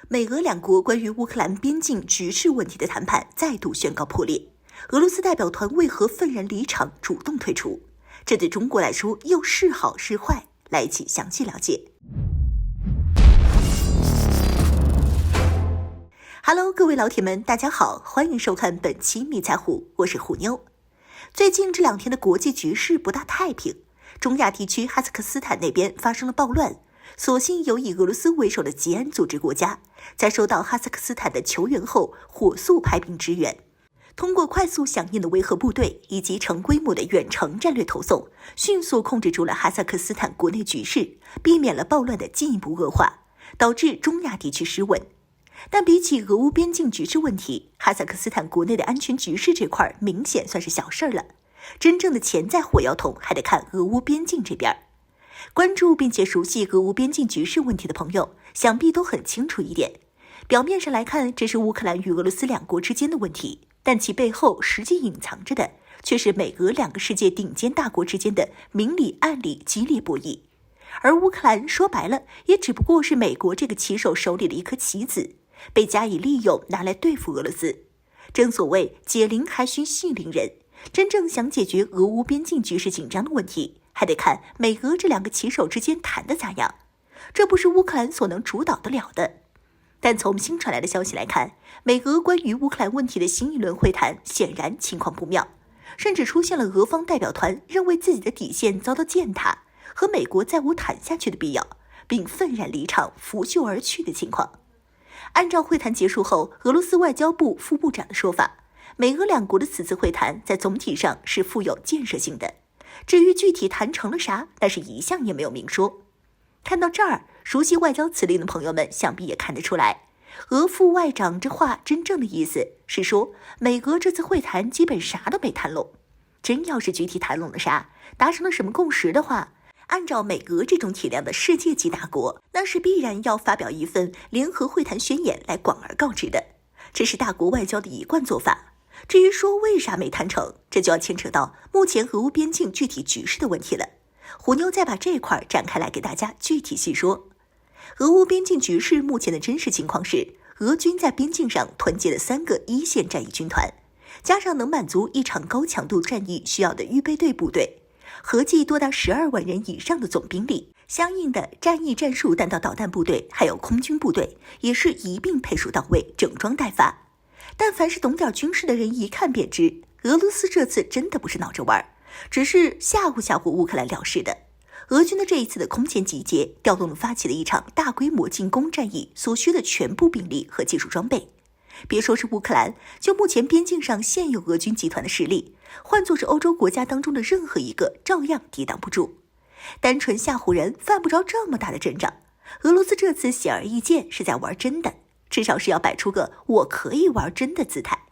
美俄两国关于乌克兰边境局势问题的谈判再度宣告破裂，俄罗斯代表团为何愤然离场，主动退出？这对中国来说又是好是坏？来一起详细了解。Hello， 各位老铁们，大家好，欢迎收看本期迷彩虎，我是虎妞。最近这2天的国际局势不大太平，中亚地区哈萨克斯坦那边发生了暴乱，所幸有以俄罗斯为首的吉安组织国家，在收到哈萨克斯坦的求援后，火速派兵支援。通过快速响应的维和部队以及成规模的远程战略投送，迅速控制住了哈萨克斯坦国内局势，避免了暴乱的进一步恶化，导致中亚地区失稳。但比起俄乌边境局势问题，哈萨克斯坦国内的安全局势这块明显算是小事了。真正的潜在火药桶还得看俄乌边境这边。关注并且熟悉俄乌边境局势问题的朋友，想必都很清楚一点。表面上来看，这是乌克兰与俄罗斯两国之间的问题，但其背后实际隐藏着的却是美俄两个世界顶尖大国之间的明里暗里激烈博弈。而乌克兰说白了，也只不过是美国这个棋手手里的一颗棋子，被加以利用，拿来对付俄罗斯。正所谓解铃还须系铃人，真正想解决俄乌边境局势紧张的问题，还得看美俄这两个棋手之间谈的咋样。这不是乌克兰所能主导得了的。但从新传来的消息来看，美俄关于乌克兰问题的新一轮会谈显然情况不妙，甚至出现了俄方代表团认为自己的底线遭到践踏，和美国再无谈下去的必要，并愤然离场拂袖而去的情况。按照会谈结束后俄罗斯外交部副部长的说法，美俄两国的此次会谈在总体上是富有建设性的，至于具体谈成了啥，但是一向也没有明说。看到这儿，熟悉外交辞令的朋友们想必也看得出来，俄副外长这话真正的意思是说，美俄这次会谈基本啥都没谈拢。真要是具体谈拢了啥，达成了什么共识的话，按照美俄这种体量的世界级大国，那是必然要发表一份联合会谈宣言来广而告之的，这是大国外交的一贯做法。至于说为啥没谈成，这就要牵扯到目前俄乌边境具体局势的问题了。虎妞再把这块展开来给大家具体细说。俄乌边境局势目前的真实情况是，俄军在边境上团结了3个一线战役军团，加上能满足一场高强度战役需要的预备队部队，合计多达12万人以上的总兵力，相应的战役战术弹道导弹部队还有空军部队也是一并配属到位，整装待发。但凡是懂点军事的人一看便知，俄罗斯这次真的不是闹着玩，只是吓唬吓唬乌克兰了事的。俄军的这一次的空前集结，调动了发起了一场大规模进攻战役所需的全部兵力和技术装备。别说是乌克兰，就目前边境上现有俄军集团的实力，换作是欧洲国家当中的任何一个，照样抵挡不住。单纯吓唬人，犯不着这么大的阵仗。俄罗斯这次显而易见是在玩真的，至少是要摆出个我可以玩真的姿态。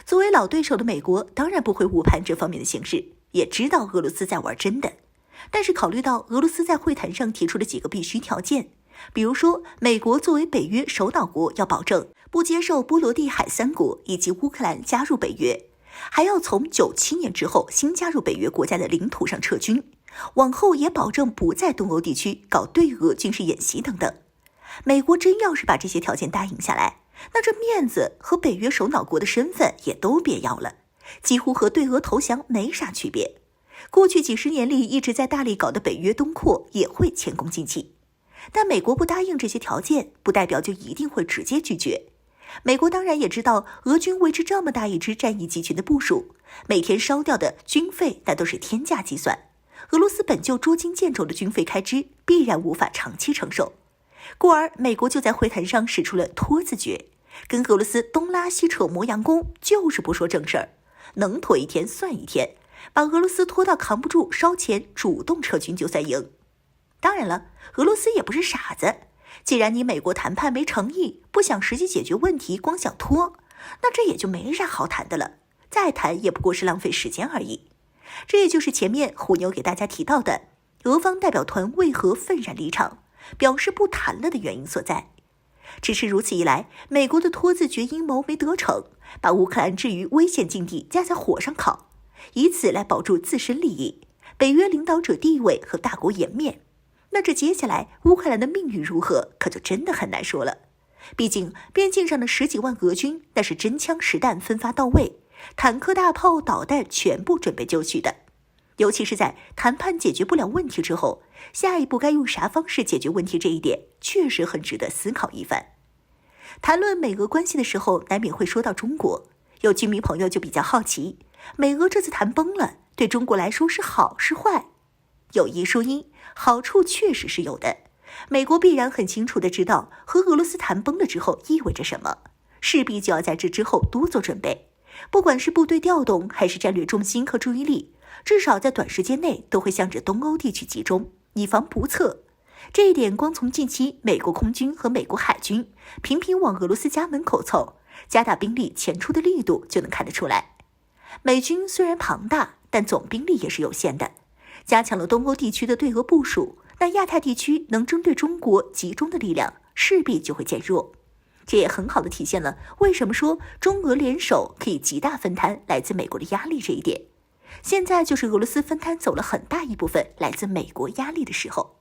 作为老对手的美国，当然不会误判这方面的形势，也知道俄罗斯在玩真的。但是考虑到俄罗斯在会谈上提出的几个必须条件，比如说美国作为北约首脑国要保证不接受波罗的海3国以及乌克兰加入北约，还要从97年之后新加入北约国家的领土上撤军，往后也保证不在东欧地区搞对俄军事演习等等。美国真要是把这些条件答应下来，那这面子和北约首脑国的身份也都别要了，几乎和对俄投降没啥区别。过去几十年里一直在大力搞的北约东扩也会前功尽弃。但美国不答应这些条件，不代表就一定会直接拒绝。美国当然也知道俄军维持这么大一支战役集群的部署，每天烧掉的军费那都是天价计算，俄罗斯本就捉襟见肘的军费开支必然无法长期承受。故而美国就在会谈上使出了拖字诀，跟俄罗斯东拉西扯磨洋工，就是不说正事儿，能拖一天算一天，把俄罗斯拖到扛不住烧钱，主动撤军就算赢。当然了，俄罗斯也不是傻子，既然你美国谈判没诚意，不想实际解决问题，光想拖，那这也就没啥好谈的了，再谈也不过是浪费时间而已。这也就是前面虎妞给大家提到的俄方代表团为何愤然离场，表示不谈了的原因所在。只是如此一来，美国的拖字诀阴谋没得逞，把乌克兰置于危险境地，架在火上烤，以此来保住自身利益，北约领导者地位和大国颜面。那这接下来乌克兰的命运如何，可就真的很难说了。毕竟边境上的10几万俄军那是真枪实弹分发到位，坦克、大炮、导弹全部准备就绪的。尤其是在谈判解决不了问题之后，下一步该用啥方式解决问题这一点，确实很值得思考一番。谈论美俄关系的时候，难免会说到中国。有居民朋友就比较好奇，美俄这次谈崩了，对中国来说是好是坏？有一说一，好处确实是有的。美国必然很清楚地知道和俄罗斯谈崩了之后意味着什么，势必就要在这之后多做准备，不管是部队调动还是战略重心和注意力，至少在短时间内都会向着东欧地区集中，以防不测。这一点光从近期美国空军和美国海军频频往俄罗斯家门口凑，加大兵力前出的力度就能看得出来。美军虽然庞大，但总兵力也是有限的，加强了东欧地区的对俄部署，那亚太地区能针对中国集中的力量势必就会减弱。这也很好的体现了为什么说中俄联手可以极大分摊来自美国的压力这一点。现在就是俄罗斯分摊走了很大一部分来自美国压力的时候。